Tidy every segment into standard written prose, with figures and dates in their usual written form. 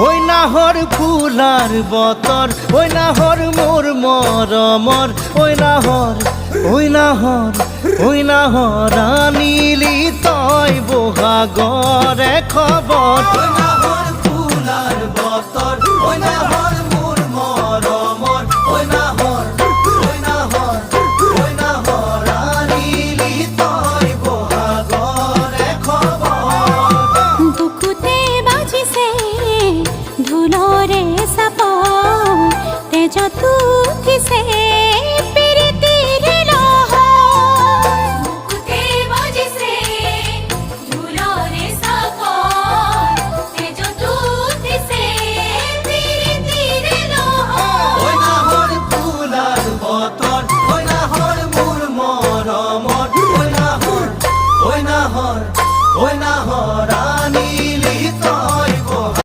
ওই নাহর ফুলার বতর ওই নাহর মোর মরমর ওই নাহর ওই নাহর ওই নাহর আনিলি তই বহাগরে খবর ওই নাহর ফুলার বতর ওই নাহর মোর মরমর ওই নাহর ওই নাহর ওই নাহর আনিলি তই বহাগরে খবর বুকুতে বাজিছে ঢোলৰে চাপ তেজ উঠিছে প্ৰীতিৰ লহৰ বুকুতে বাজিছে ঢোলৰে চাপ তেজ উঠিছে প্ৰীতিৰ লহৰ ওই নাহর ফুলার বতর ওই নাহর মোর মরমর ওই নাহর ওই নাহর ওই নাহর আনিলি তই বহাগরে।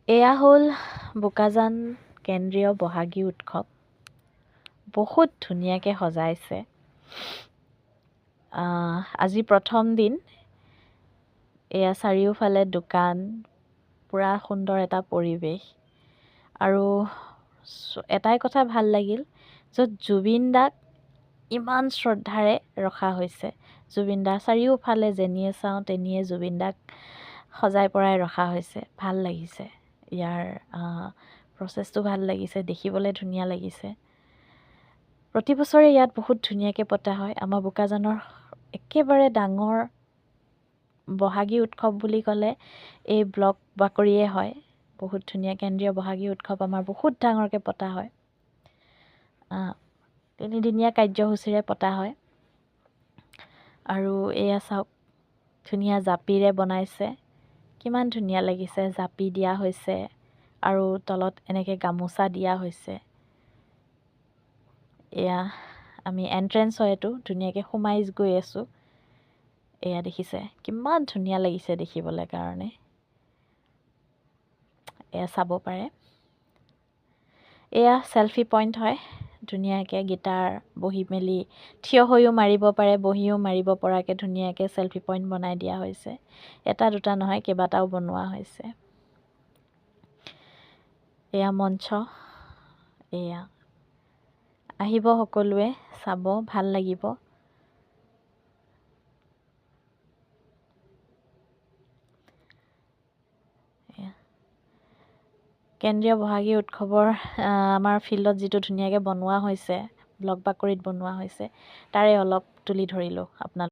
এয়া হ'ল বোকাজান কেন্দ্ৰীয় বহাগী উৎসৱ। বহুত ধুনীয়াকৈ সজাইছে। আজি প্ৰথম দিন। এয়া চাৰিওফালে দোকান, পূৰা সুন্দৰ এটা পৰিৱেশ। আৰু এটাই কথা ভাল লাগিল, য'ত জুবিন দাক ইমান শ্ৰদ্ধাৰে ৰখা হৈছে। জুবিন দা চাৰিওফালে যেনিয়ে চাওঁ তেনিয়ে জুবিন দাক সজাই পৰাই ৰখা হৈছে। ভাল লাগিছে, ইয়াৰ প্ৰচেছটো ভাল লাগিছে, দেখিবলৈ ধুনীয়া লাগিছে। প্ৰতি বছৰে ইয়াত বহুত ধুনীয়াকৈ পতা হয়। আমাৰ বোকাজানৰ একেবাৰে ডাঙৰ বহাগী উৎসৱ বুলি ক'লে এই ব্লক বাকৰিয়ে হয়। বহুত ধুনীয়া কেন্দ্ৰীয় বহাগী উৎসৱ আমাৰ বহুত ডাঙৰকৈ পতা হয়। 3 দিনীয়া কাৰ্যসূচীৰে পতা হয়। আৰু এয়া চাওক, ধুনীয়া জাপিৰে বনাইছে, কিমান ধুনীয়া লাগিছে। জাপি দিয়া হৈছে আৰু তলত এনেকৈ গামোচা দিয়া হৈছে। এয়া আমি এণ্ট্ৰেঞ্চ হয়, এইটো ধুনীয়াকৈ সোমাই গৈ আছোঁ। এয়া দেখিছে কিমান ধুনীয়া লাগিছে দেখিবলৈ কাৰণে। এয়া চাব পাৰে। এয়া চেলফি পইণ্ট হয়। ধুনীয়াকৈ গীটাৰ বহি মেলি থিয় হৈও মাৰিব পাৰে, বহিও মাৰিব পৰাকৈ ধুনীয়াকৈ চেলফি পইণ্ট বনাই দিয়া হৈছে। এটা দুটা নহয়, কেইবাটাও বনোৱা হৈছে। এয়া মঞ্চ। এয়া আহিব সকলোৱে চাব, ভাল লাগিব। কেন্দ্ৰীয় বহাগী উৎসৱৰ আমাৰ ফিল্ডত যিটো ধুনীয়াকৈ বনোৱা হৈছে, ব্লক বাকৰিত বনোৱা হৈছে, তাৰে অলপ তুলি ধৰিলোঁ আপোনালোকক।